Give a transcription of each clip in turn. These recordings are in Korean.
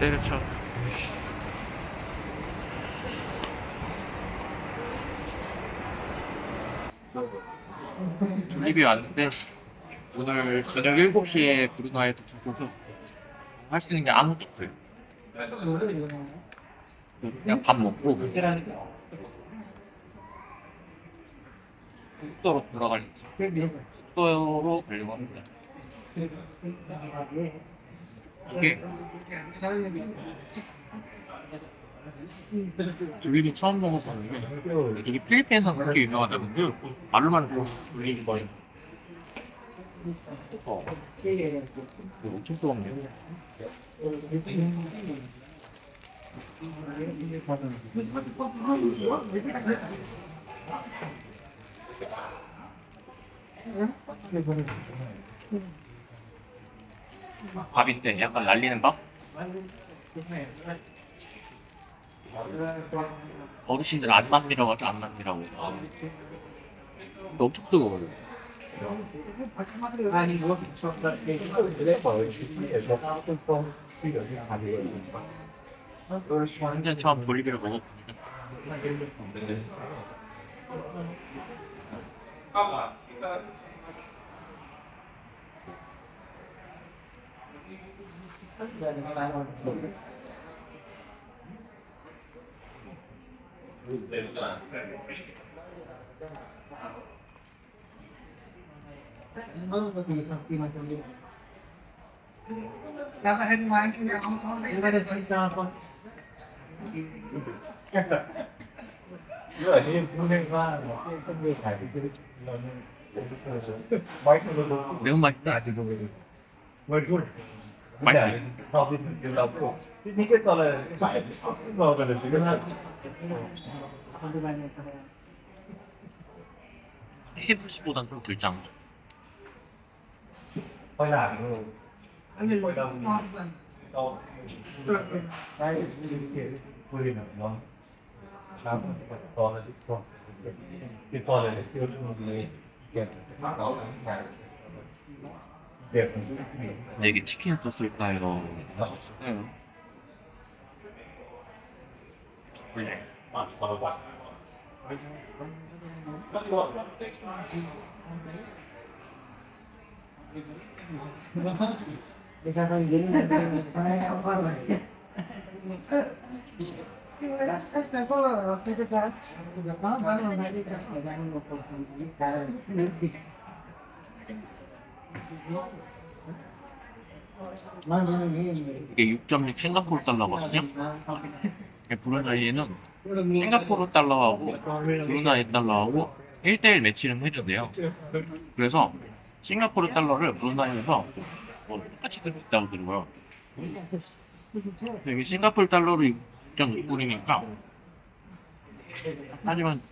때려쳐. 조립이 왔는데 오늘 저녁 7시에 브루나이에 도착해서 할 수 있는 게 아무것도 없어요. 그냥 밥 먹고 숙소로 돌아가려고 숙소로 가려고 합니다. 이게 조립이 처음 먹어봤는데 이게 필리핀에서 그렇게 유명하다는데 말로만 듣고 졸리는 거예요. 이거 엄청 뜨겁네요. 밥인데 약간 날리는 밥? 어르신들 안 남미라고 하죠, 안 남미라고 해서. 근데 엄청 뜨거워요. 완전 처음 볼리비아를 먹었거든요. 매운맛이다. 맛있어요. KFC보단 좀 덜 짠. 근데 이게 치킨 소스일까요? 맛있어요. 원래. 이게 6.6 싱가포르 달러거든요. 브루나이에는 싱가포르 달러하고 브루나이 달러하고 1대1 매치를 해준대요. 그래서 싱가포르 달러를 브루나이에서 뭐 똑같이 쓸 수 있다고 들어요. 그래서 이게 싱가포르 달러로 6.6불이니까 하지만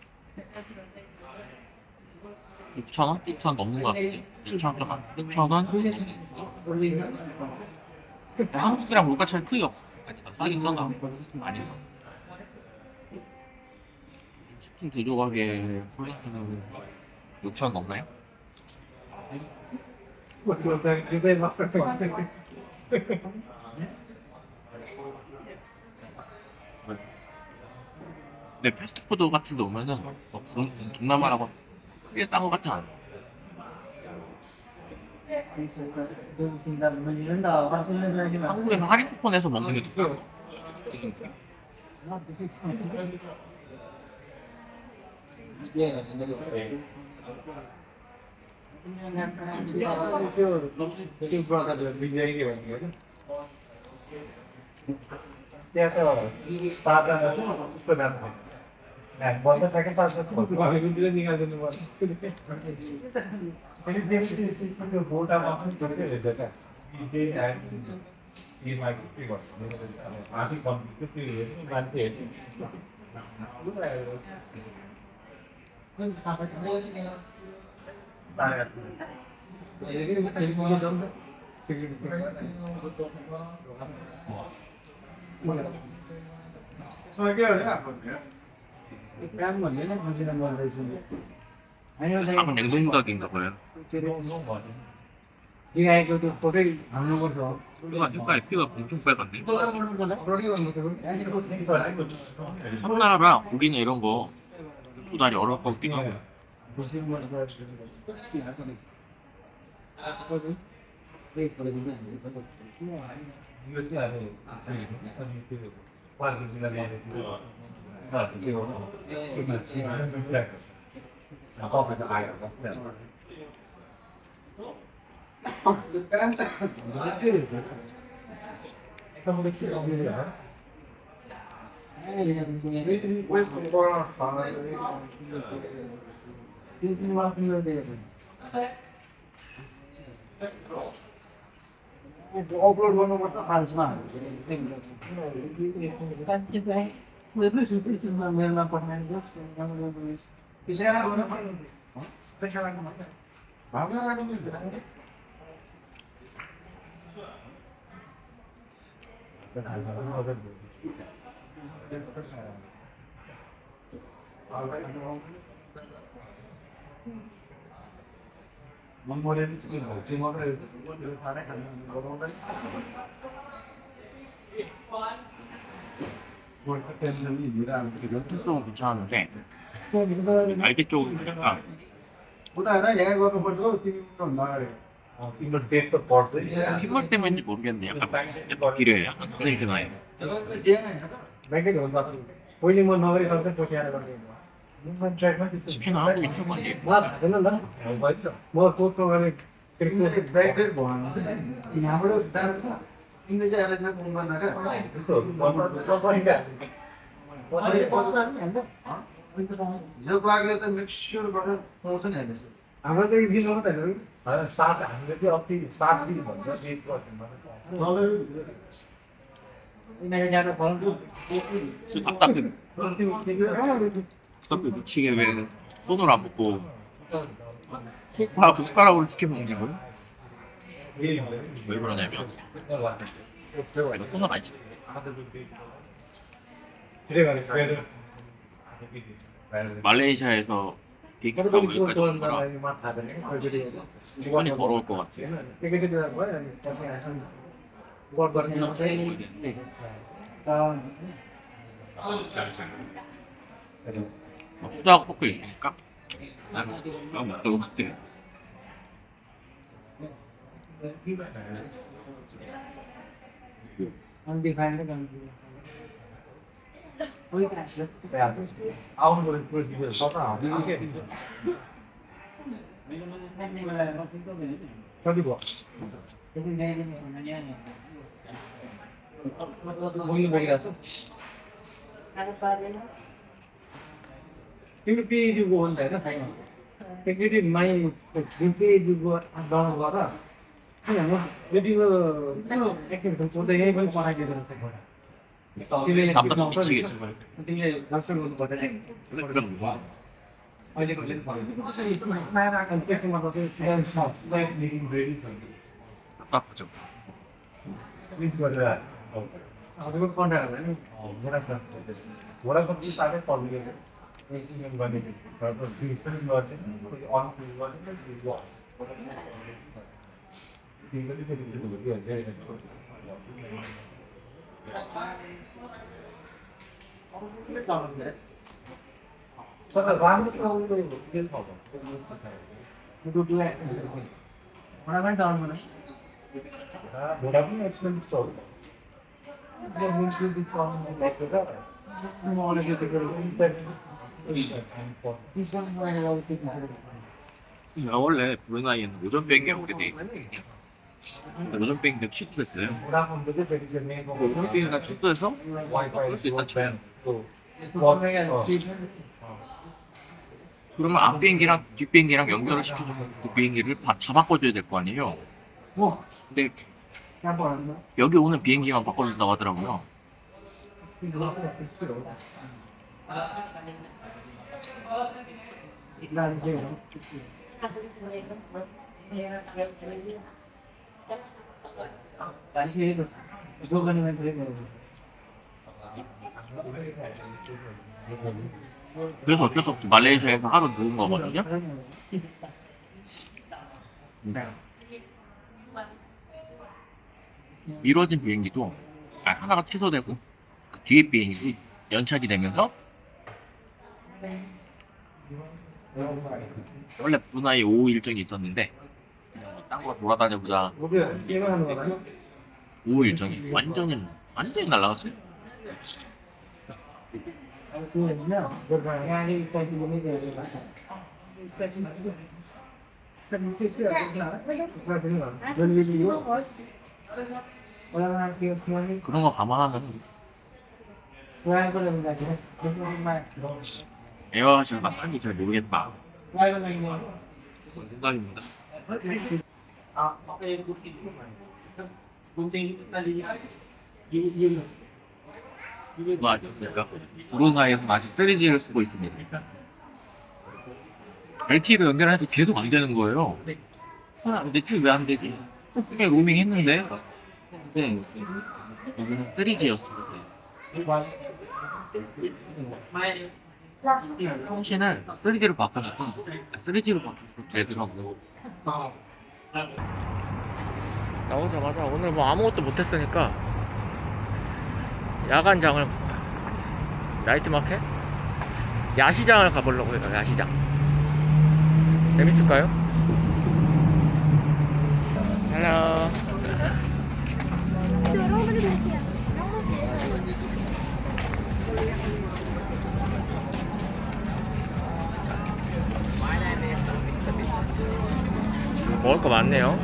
6,000원? 6,000원 넘는 것 같아요. 6,000원? 한국이랑 물가 차이 크게 없어. 아니다, 싸긴 싸다. 아니다. 치킨 두 조각에 콜라는 6,000원 넘나요? 근데 패스트푸드 같은 데 오면은 뭐 동남아라고 크게 싼 것 같진 않아요. 한국에서 할인 쿠폰 내서 먹는 게 더 싸. 밥은 냉동닭인가 봐요. 순간 색깔이 피가 엄청 빨갛네. 섬나라라 고기나 이런 거 조달이 어려울 것 같긴 하고. अपलोड गर्नुपर्छ फाल्समा मेलमा पठाइदिनु त्यसैलाई गर्नु पर्ने त्यसैलाई भावना गर्नु Memorial skill, memorial सारे 면통성은 괜찮은데 날개 쪽은 약간 उता हेर यहाँ गर्नुपर्छ हौ तिमी उता नगरे तिम्रो टेस्ट त पर्छ 핏물 때문인지 모르겠네. 약간 길에 약간 선생님이 나요. ब्याकेट हुन्छ पहिले म नगरी गर्दै पोट्याएर गर्ने 치킨 하고 있는 거 아니에요? होइन ल म कोचो गर्ने ब्याकेट भयो यहाँबाट तिमीले चाहिँ यसलाई चाहिँ फोन जो लाग्यो त मिक्सचर गरेर पाउँछ नि हेर्नुहोस् हाम्रो चाहिँ दिन हो त हेर्नु सात हामीले चाहिँ अति 7 दिन भन्छ बेस 답답해 미치게 왜 손으로 안 먹고 숟가락으로 치킨 먹는 거야? 왜 그러냐면 이거 손을 안 씻어. 말레이시아에서 비행기 타고 여기까지 오는 거라 손이 더러울 것 같아요. 후다하고 포크 있으니까 나는 먹다고 그때 तिमी पेजुको हो नि त होइन एकचोटि माइ पेजुको डाउनलोड गर यदि एकचोटि सोच्दा यहीँ पनि पठाइदिँदो रहेछ तिमीले तिमीले दर्शन गर्नु पर्दैन अहिलेको 답답하죠. हजुरको कन्ट्याक्ट होला नि वडाको पनि साह्रै पर्ने 원래 브루나이는 오전 비행기 오게 돼 있어요. 오전 비행기가 취소됐어요. 오전 비행기가 취소해서 그럴 수 있다 쳐요. 그러면 앞 비행기랑 뒷 비행기랑 연결을 시켜서 그 비행기를 다 바꿔줘야 될 거 아니에요. 근데 여기 오는 비행기만 바꿔준다고 하더라고요. 그래서 어쩔 수 없이 말레이시아에서 하루 묵은 거거든요. 미뤄진 비행기도 하나가 취소되고 그 뒤에 비행기 연착이 되면서 원래 브루나이 오후 일정이 있었는데 그냥 딴 거 돌아다녀보자 오후 일정이 완전히 날라갔어요. 그런 거 감안하면 에어아시아가 딴지 잘 모르겠다. 그런 생각입니다. 그거 아십니까? 브루나이에서 아직 3G를 쓰고 있습니다. LTE로 연결해도 계속 안 되는 거예요. 내 티 왜 안 되지? 크게 로밍 했는데? 근데 여기는 3G였어요. 통신을 3G로 바꿔서 3G로 바꿔서 되더라고요. 나오자마자 오늘 뭐 아무것도 못했으니까 야간장을 나이트마켓? 야시장을 가보려고 해요. 야시장 재밌을까요? 헬로 먹을 거 많네요.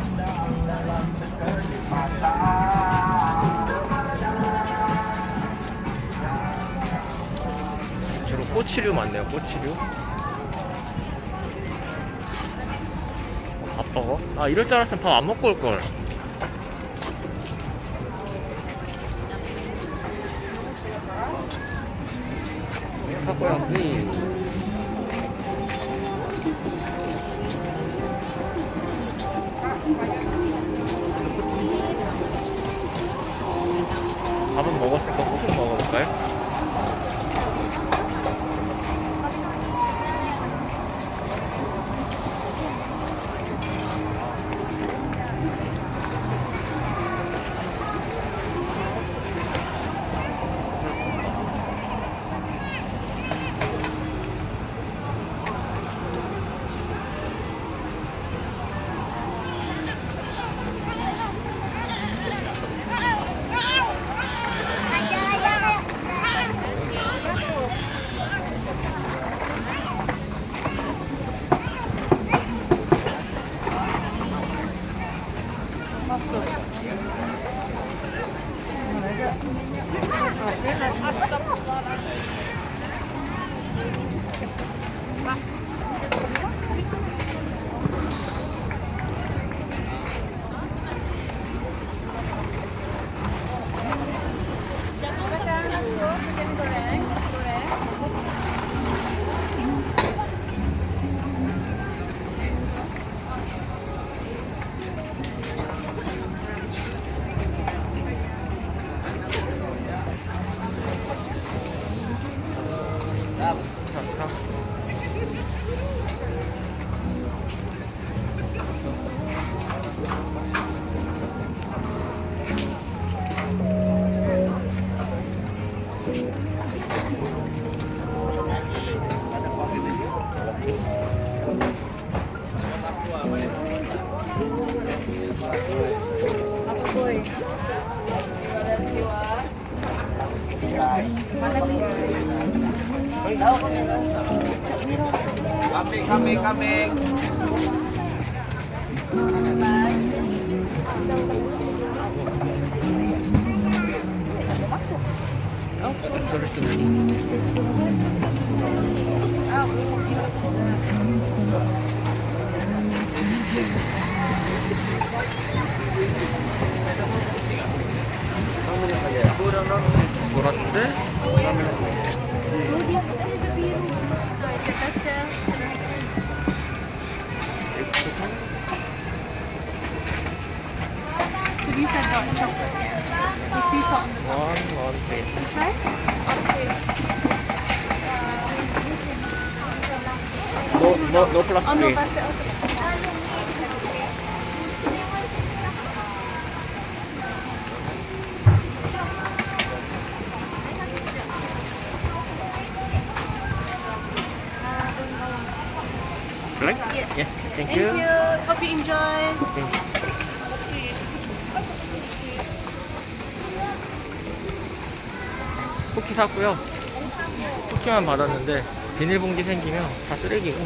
주로 꼬치류 많네요. 꼬치류. 밥버거? 아, 이럴 줄 알았으면 밥 안 먹고 올걸. 타코야키. 밥은 먹었으니까 소금 먹어볼까요? Kambing. So these are dark chocolate. The sea salt. One plate. Okay? No plus Oh no, plate. that's it. Okay. Yes, thank Thank you. you. Hope you enjoy. 쿠키 샀고요. 쿠키만 받았는데 비닐봉지 생기면 다 쓰레기고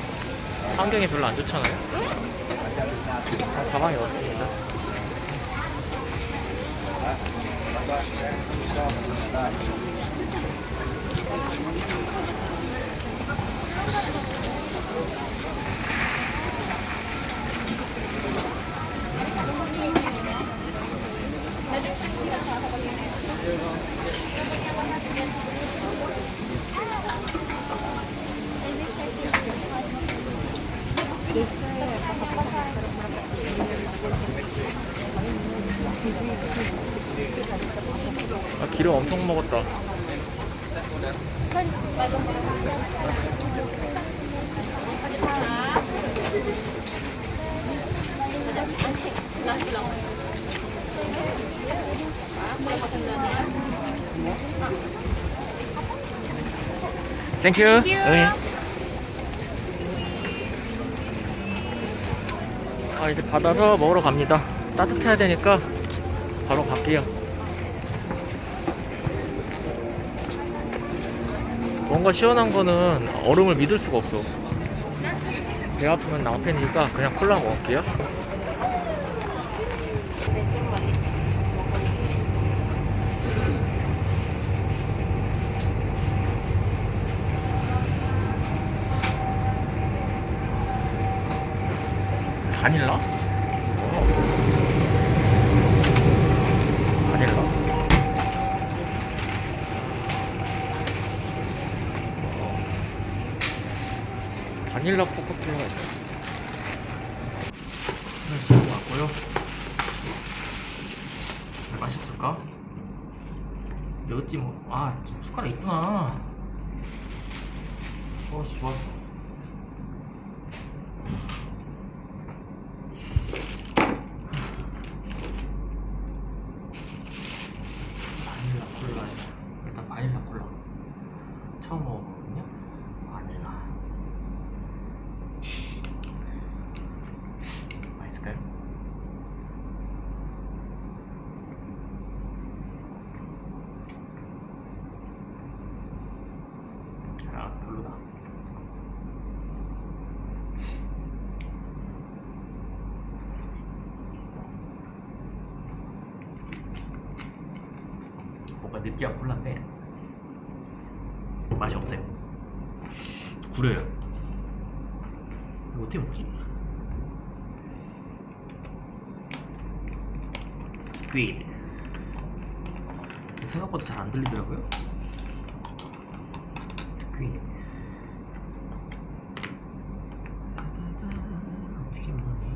환경에 별로 안 좋잖아요. 다 가방에 넣었습니다. 아, 기름 엄청 먹었다. 땡큐. 응. 아, 이제 받아서 먹으러 갑니다. 따뜻해야 되니까 바로 갈게요. 뭔가 시원한 거는 얼음을 믿을 수가 없어. 배 아프면 낭패니까 그냥 콜라 먹을게요. 바닐라? 바닐라? 바닐라 코코넛가 있어. 지금 왔고요. 맛있을까? 여기 뭐, 아, 숟가락 있구나. 좋았어. 바닐라 콜라. 일단 바닐라 콜라. 처음 먹어보거든요. 바닐라. 맛있을까요? 아, 별로다. 뭔가 느끼한 콜라인데 맛이 없어요. 구려요. 이거 어떻게 먹지? 스퀴드. 생각보다 잘 안 들리더라고요. 스퀴드. 어떻게 먹니?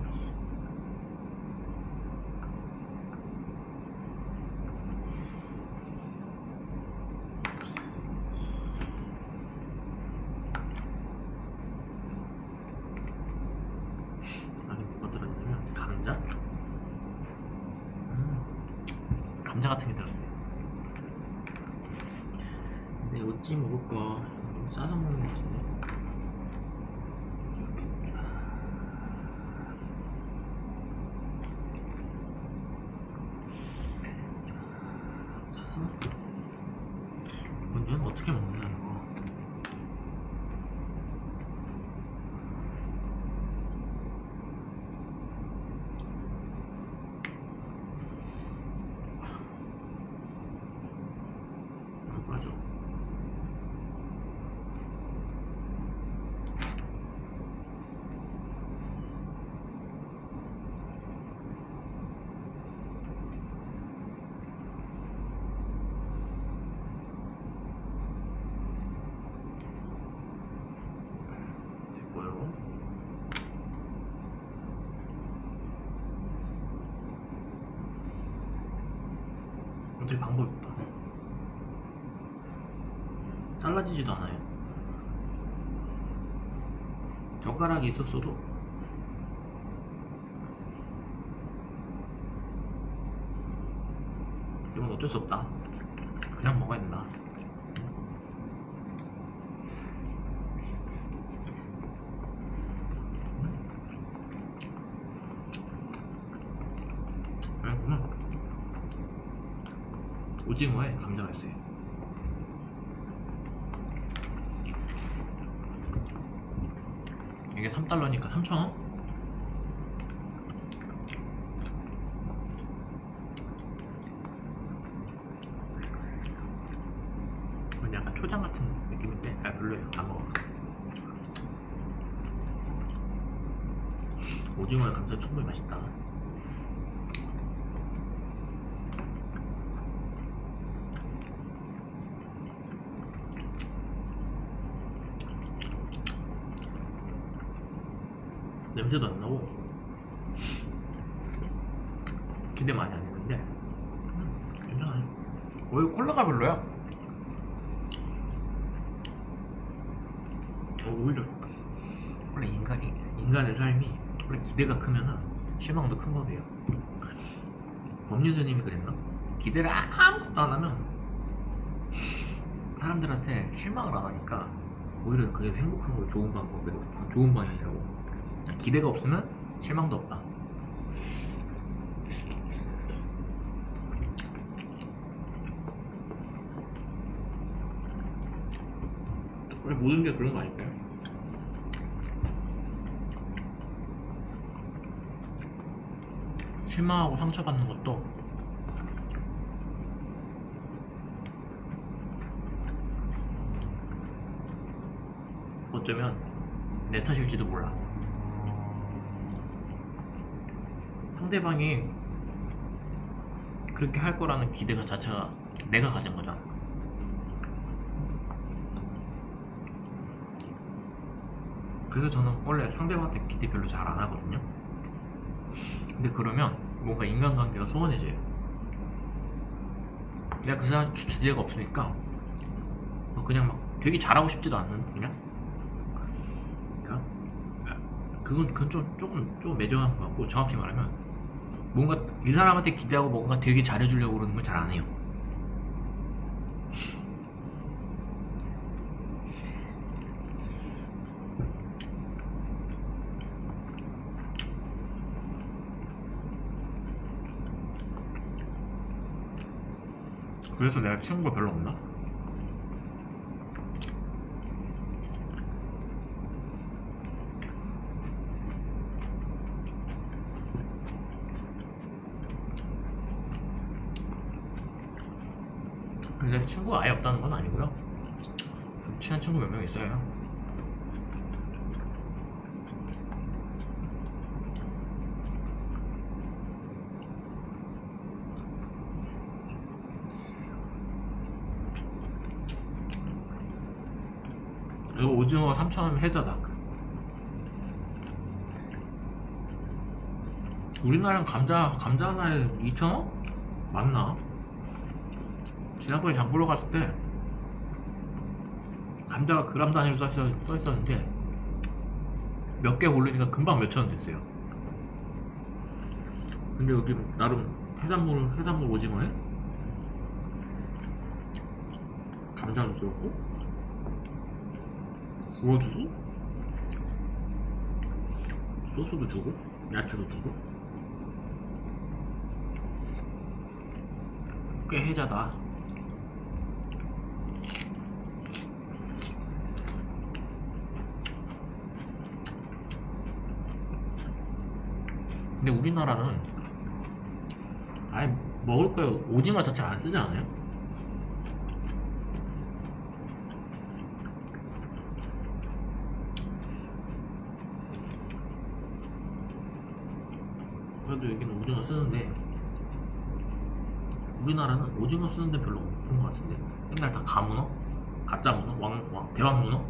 안에 뭐가 들었냐면 감자? 감자 같은 게 들었어요. 근데 어찌 먹을까? 싸서 먹는 거 같은데. 이렇게. 싸서. 문제는 어떻게 먹는다는 거. 맞아. 됐고요. 어떻게 방법이 없다. 잘라지지도 않아요. 젓가락이 있었어도 이건 어쩔 수 없다. 그냥 먹어야 된다. 오징어에 감자가 있어요. 이게 3달러니까 3,000원? 약간 초장 같은 느낌인데 별로예요. 안 먹어. 오징어에 감자 충분히 맛있다. 냄새도 안 나고 기대 많이 안 했는데 괜찮아요. 오히려 콜라가 별로야. 오히려 원래 인간의 삶이 원래 기대가 크면은 실망도 큰 법이에요. 법률자님이 그랬나? 기대를 아무것도 안 하면 사람들한테 실망을 안 하니까 오히려 그게 행복한 거 좋은 방법이라고, 좋은 방향이라고. 기대가 없으면 실망도 없다. 원래 모든 게 그런 거 아닐까요? 실망하고 상처받는 것도 어쩌면 내 탓일지도 몰라. 상대방이 그렇게 할 거라는 기대가 자체가 내가 가진 거잖아. 그래서 저는 원래 상대방한테 기대 별로 잘 안 하거든요. 근데 그러면 뭔가 인간관계가 소원해져요. 내가 그 사람 기대가 없으니까 그냥 막 되게 잘하고 싶지도 않는 그냥. 그러니까 그건 조금 매정한 것 같고, 정확히 말하면 뭔가 이 사람한테 기대하고 뭔가 되게 잘해주려고 그러는 걸 잘 안 해요. 그래서 내가 친구가 별로 없나? 근데 친구가 아예 없다는 건 아니고요. 친한 친구 몇 명 있어요. 이거 오징어가 3,000원 해자다. 우리나라는 감자 하나에 2,000원? 맞나? 지난번에 장 보러 갔을 때 감자가 그람 단위로 써있었는데 몇 개 고르니까 금방 몇천 원 됐어요. 근데 여기 나름 해산물 오징어에 감자도 들었고 구워주고 소스도 주고 야채도 주고 꽤 해자다. 근데 우리나라는 아예 먹을 거에 오징어 자체를 안 쓰지 않아요? 그래도 여기는 오징어 쓰는데 우리나라는 오징어 쓰는 데 별로 없는 것 같은데, 맨날 다 가문어? 가짜문어? 대왕문어?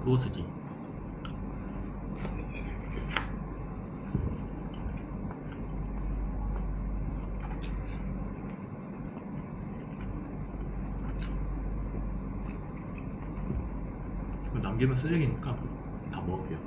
그거 쓰지. 남기면 쓰레기니까 다 먹을게요.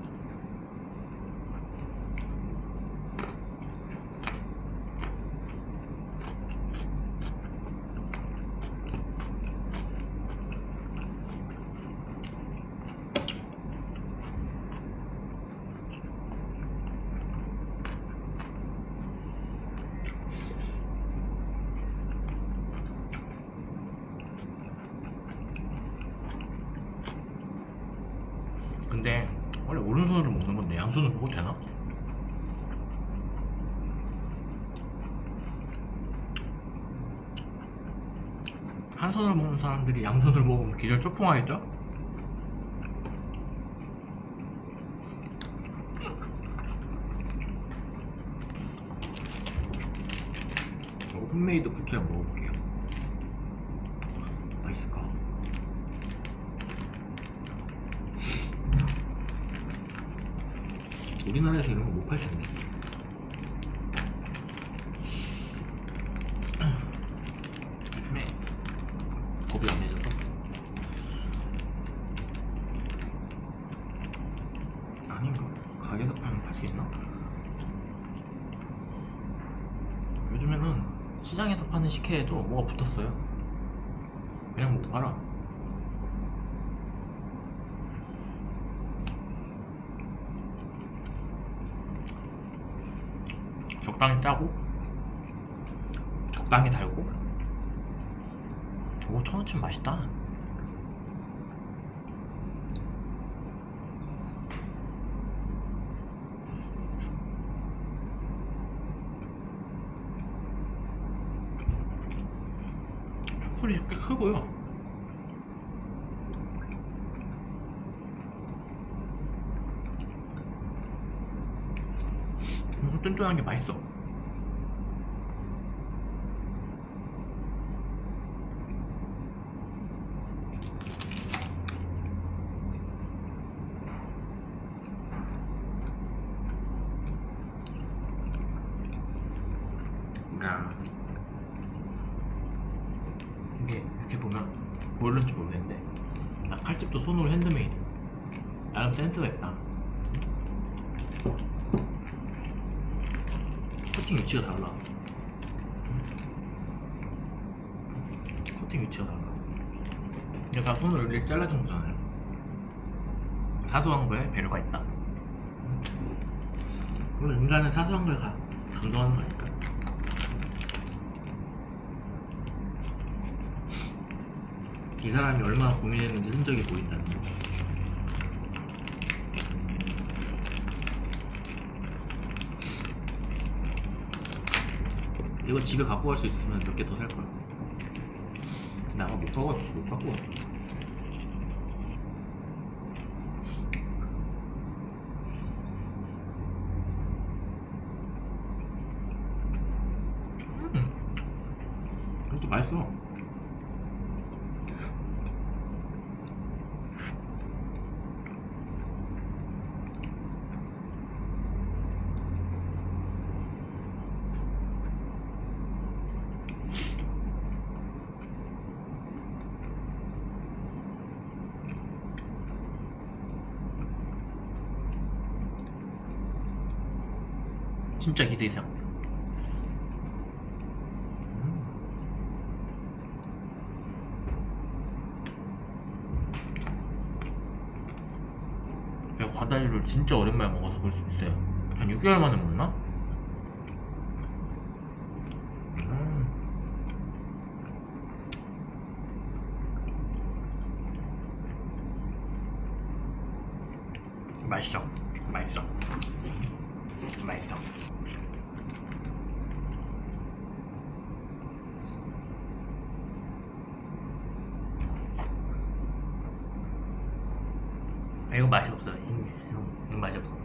근데 원래 오른손으로 먹는 건데 양손으로 먹어도 되나? 한 손으로 먹는 사람들이 양손으로 먹으면 기절 쪽풍하겠죠? 홈메이드 쿠키 한번 먹어볼게요. 맛있을까? 우리나라에서 이런 거 못 팔 텐데. 요즘에 겁이 안 내져서. 아닌가? 가게에서 팔면 팔 수 있나? 요즘에는 시장에서 파는 식혜에도 뭐가 붙었어요. 그냥 못 팔아. 적당히 짜고 적당히 달고. 오, 1,000원치면 맛있다. 초콜릿이 꽤 크고요. 쫀쫀한 게 맛있어. 야, 이게 이렇게 보면 보일런지 모르겠는데, 아, 칼집도 손으로 핸드메이드. 나름 센스가 있다. 커팅 위치가 달라. 커팅 위치가 달라. 이게 다 손으로 이렇게 잘라준 거잖아요. 사소한 거에 배려가 있다. 물론 인간은 사소한 걸 감동하는 거니까. 이 사람이 얼마나 고민했는지 흔적이 보인다는 거. 이거 집에 갖고 갈 수 있으면 몇 개 더 살 거야. 근데 아마 못 갖고 가. 이것도 맛있어. 진짜 기대 이상. 내가 과다류를 진짜 오랜만에 먹어서 그럴 수 있어요. 한 6개월 만에 먹나? 맛있어. 맛있어. 맛있어. 이거 맛이 없어. 이거 맛이 없어.